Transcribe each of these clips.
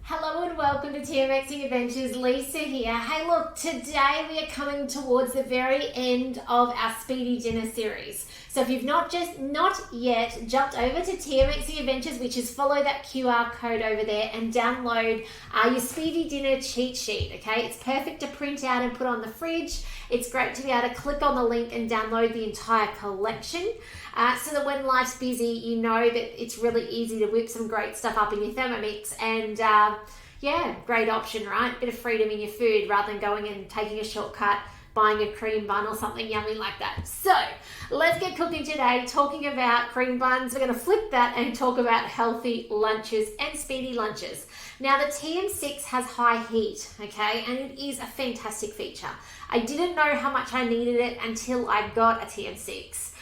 Hello and welcome to Thermomix Adventures. Lisa here. Hey look, today we are coming towards the very end of our Speedy Dinner series. So if you've not yet jumped over to Thermomix Adventures, which is follow that QR code over there and download your Speedy Dinner cheat sheet, okay? It's perfect to print out and put on the fridge. It's great to be able to click on the link and download the entire collection. So that when life's busy, you know that it's really easy to whip some great stuff up in your Thermomix and yeah, great option, right? Bit of freedom in your food rather than going and taking a shortcut, buying a cream bun or something yummy like that. So let's get cooking today, talking about cream buns. We're going to flip that and talk about healthy lunches and speedy lunches. Now the TM6 has high heat, okay, and it is a fantastic feature. I didn't know how much I needed it until I got a TM6.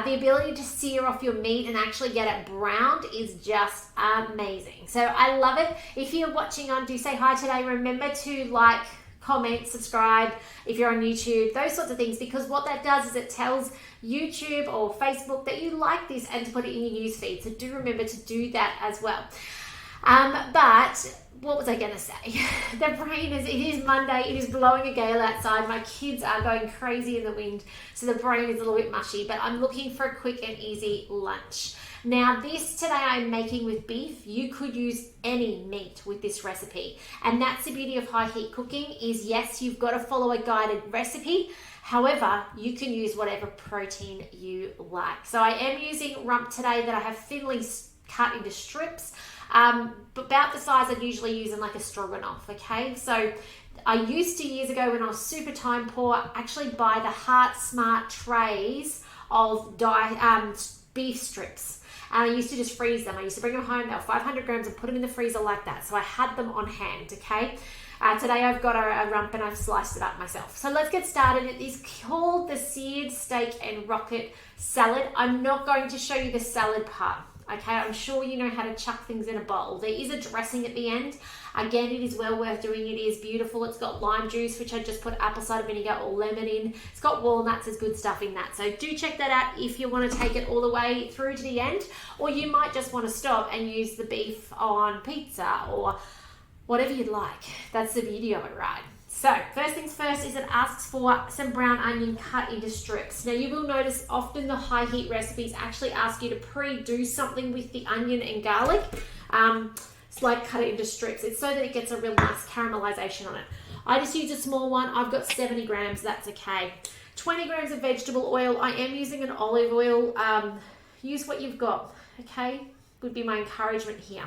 The ability to sear off your meat and actually get it browned is just amazing. So I love it. If you're watching on Do Say Hi today, remember to like, comment, subscribe if you're on YouTube, those sorts of things, because what that does is it tells YouTube or Facebook that you like this and to put it in your newsfeed. So do remember to do that as well. But what was I going to say? It is Monday, it is blowing a gale outside. My kids are going crazy in the wind, so the brain is a little bit mushy, but I'm looking for a quick and easy lunch. Now this today I'm making with beef. You could use any meat with this recipe. And that's the beauty of high heat cooking is yes, you've got to follow a guided recipe. However, you can use whatever protein you like. So I am using rump today that I have thinly cut into strips. About the size I'd usually use in like a stroganoff, okay? So I used to years ago when I was super time poor, actually buy the Heart Smart trays of beef strips. And I used to just freeze them. I used to bring them home, they were 500 grams and put them in the freezer like that. So I had them on hand, okay? Today I've got a rump and I've sliced it up myself. So let's get started. It is called the Seared Steak and Rocket Salad. I'm not going to show you the salad part. Okay, I'm sure you know how to chuck things in a bowl. There is a dressing at the end. Again, it is well worth doing. It is beautiful. It's got lime juice, which I just put apple cider vinegar or lemon in. It's got walnuts. There's good stuff in that. So do check that out if you want to take it all the way through to the end. Or you might just want to stop and use the beef on pizza or whatever you'd like. That's the beauty of it, right? So first things first is it asks for some brown onion cut into strips. Now you will notice often the high heat recipes actually ask you to pre-do something with the onion and garlic. It's like cut it into strips. It's so that it gets a real nice caramelization on it. I just use a small one. I've got 70 grams, that's okay. 20 grams of vegetable oil. I am using an olive oil. Use what you've got, okay? Would be my encouragement here.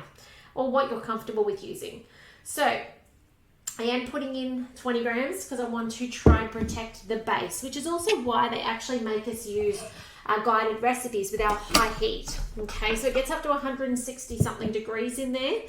Or what you're comfortable with using. So I am putting in 20 grams because I want to try and protect the base, which is also why they actually make us use guided recipes with our high heat. Okay, so it gets up to 160 something degrees in there.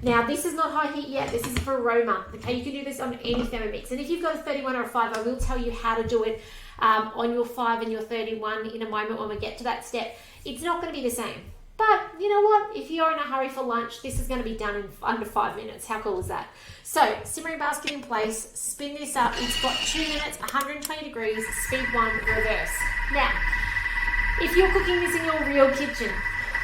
Now this is not high heat yet, this is for aroma. Okay, you can do this on any Thermomix. And if you've got a 31 or a 5, I will tell you how to do it on your 5 and your 31 in a moment when we get to that step. It's not going to be the same. But you know what? If you're in a hurry for lunch, this is going to be done in under 5 minutes. How cool is that? So, simmering basket in place, spin this up. It's got 2 minutes, 120 degrees, speed 1, reverse. Now, if you're cooking this in your real kitchen,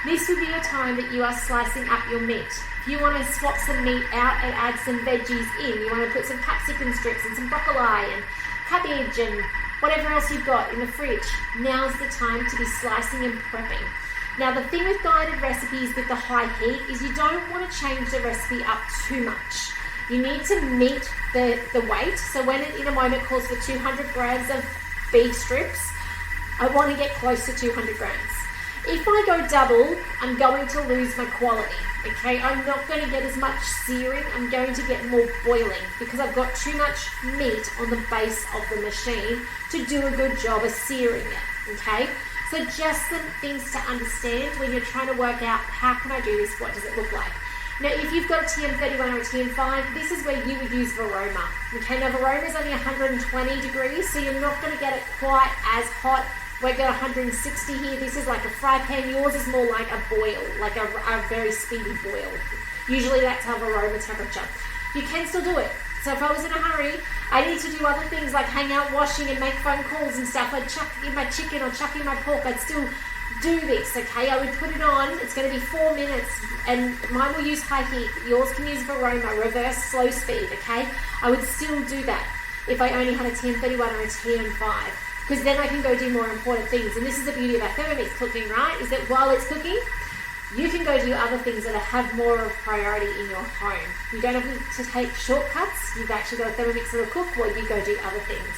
this would be a time that you are slicing up your meat. If you want to swap some meat out and add some veggies in, you want to put some capsicum strips and some broccoli and cabbage and whatever else you've got in the fridge, now's the time to be slicing and prepping. Now the thing with guided recipes with the high heat is you don't want to change the recipe up too much. You need to meet the weight. So when it in a moment calls for 200 grams of beef strips, I want to get close to 200 grams. If I go double, I'm going to lose my quality. Okay, I'm not going to get as much searing. I'm going to get more boiling because I've got too much meat on the base of the machine to do a good job of searing it. Okay. So just some things to understand when you're trying to work out how can I do this, what does it look like. Now if you've got a TM31 or a TM5, this is where you would use Vorwerk. Okay, now Vorwerk is only 120 degrees, so you're not going to get it quite as hot. We've got 160 here, this is like a fry pan, yours is more like a boil, like a very speedy boil. Usually that's our Vorwerk temperature. You can still do it. So if I was in a hurry, I need to do other things like hang out washing and make phone calls and stuff. I'd chuck in my chicken or chuck in my pork. I'd still do this, okay? I would put it on, it's going to be 4 minutes, and mine will use high heat. Yours can use Aroma, reverse slow speed, okay? I would still do that if I only had a TM31 or a TM5, because then I can go do more important things. And this is the beauty of our Thermomix cooking, right? Is that while it's cooking, you can go do other things that have more of priority in your home. You don't have to take shortcuts. You've actually got a Thermomix that'll cook while you go do other things.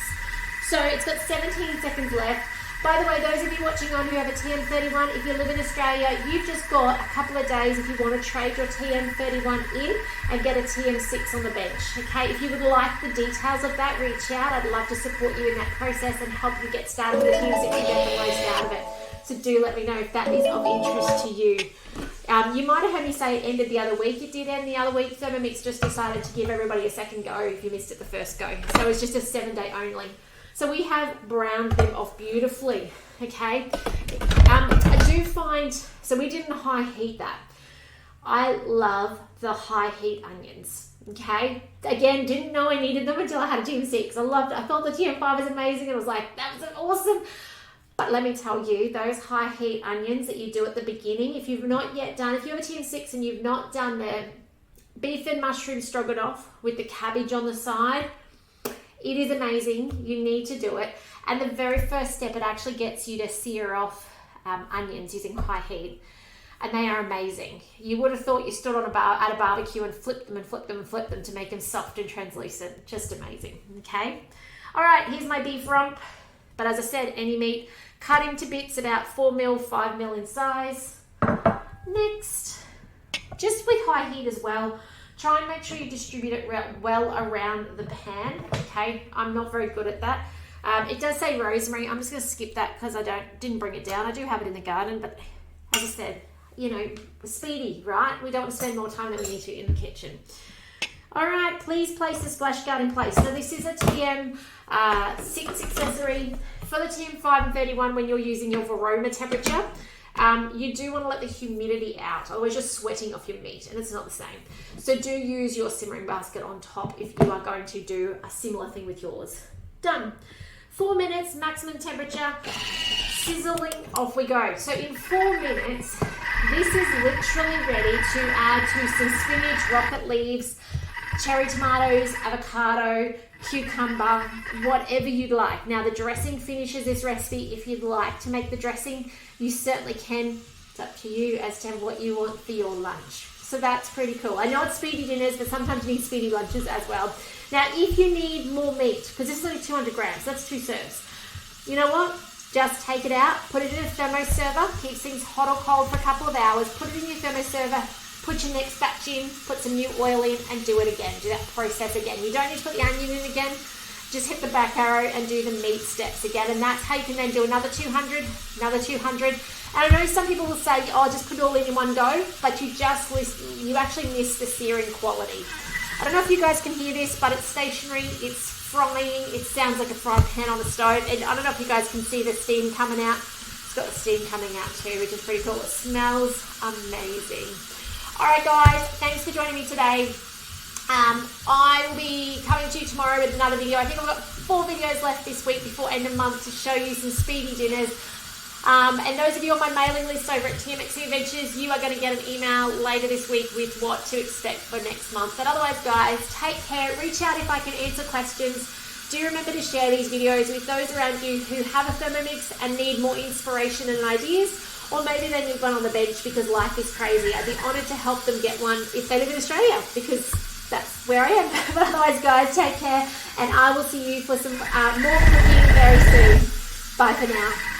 So it's got 17 seconds left. By the way, those of you watching on who have a TM31, if you live in Australia, you've just got a couple of days if you want to trade your TM31 in and get a TM6 on the bench. Okay, if you would like the details of that, reach out. I'd love to support you in that process and help you get started with a TM6 and get the most out of it. So do let me know if that is of interest to you. You might have heard me say it ended the other week. It did end the other week. Thermomix just decided to give everybody a second go if you missed it the first go. So it's just a 7-day only. So we have browned them off beautifully, okay? I do find, so we didn't high heat that. I love the high heat onions, okay? Again, didn't know I needed them until I had a TM6. I loved it. I thought the TM5 was amazing. And I was like, that was awesome. But let me tell you, those high heat onions that you do at the beginning, if you've not yet done, if you have a TM6 and you've not done the beef and mushroom stroganoff with the cabbage on the side, it is amazing. You need to do it. And the very first step, it actually gets you to sear off onions using high heat. And they are amazing. You would have thought you stood on at a barbecue and flipped them and flipped them and flipped them to make them soft and translucent. Just amazing, okay? All right, here's my beef rump. But as I said, any meat, cut into bits about 4 mil, 5 mil in size. Next, just with high heat as well, try and make sure you distribute it well around the pan, okay? I'm not very good at that. It does say rosemary. I'm just going to skip that because I didn't bring it down. I do have it in the garden, but as I said, you know, speedy, right? We don't want to spend more time than we need to in the kitchen. All right, please place the splash guard in place. So this is a TM6 accessory. For the TM5 and 31, when you're using your Vorwerk temperature, you do want to let the humidity out, otherwise you're sweating off your meat and it's not the same. So do use your simmering basket on top if you are going to do a similar thing with yours. Done. 4 minutes, maximum temperature, sizzling, off we go. So in 4 minutes, this is literally ready to add to some spinach, rocket leaves, cherry tomatoes, avocado, cucumber, whatever you'd like. Now the dressing finishes this recipe. If you'd like to make the dressing, you certainly can. It's up to you as to what you want for your lunch. So that's pretty cool. I know it's speedy dinners, but sometimes you need speedy lunches as well. Now if you need more meat, because this is only 200 grams, that's 2 serves. You know what? Just take it out, put it in a thermo server, keep things hot or cold for a couple of hours, put it in your thermo server, put your next batch in, put some new oil in, and do it again. Do that process again. You don't need to put the onion in again. Just hit the back arrow and do the meat steps again. And that's how you can then do another 200, another 200. And I know some people will say, oh, just put it all in one go, but you actually miss the searing quality. I don't know if you guys can hear this, but it's stationary, it's frying, it sounds like a frying pan on a stove. And I don't know if you guys can see the steam coming out. It's got the steam coming out too, which is pretty cool. It smells amazing. All right, guys, thanks for joining me today. I will be coming to you tomorrow with another video. I think I've got 4 videos left this week before end of month to show you some speedy dinners. And those of you on my mailing list over at TMX Adventures, you are going to get an email later this week with what to expect for next month. But otherwise, guys, take care. Reach out if I can answer questions. Do remember to share these videos with those around you who have a Thermomix and need more inspiration and ideas. Or maybe they need one on the bench because life is crazy. I'd be honoured to help them get one if they live in Australia, because that's where I am. But otherwise, guys, take care, and I will see you for some more cooking very soon. Bye for now.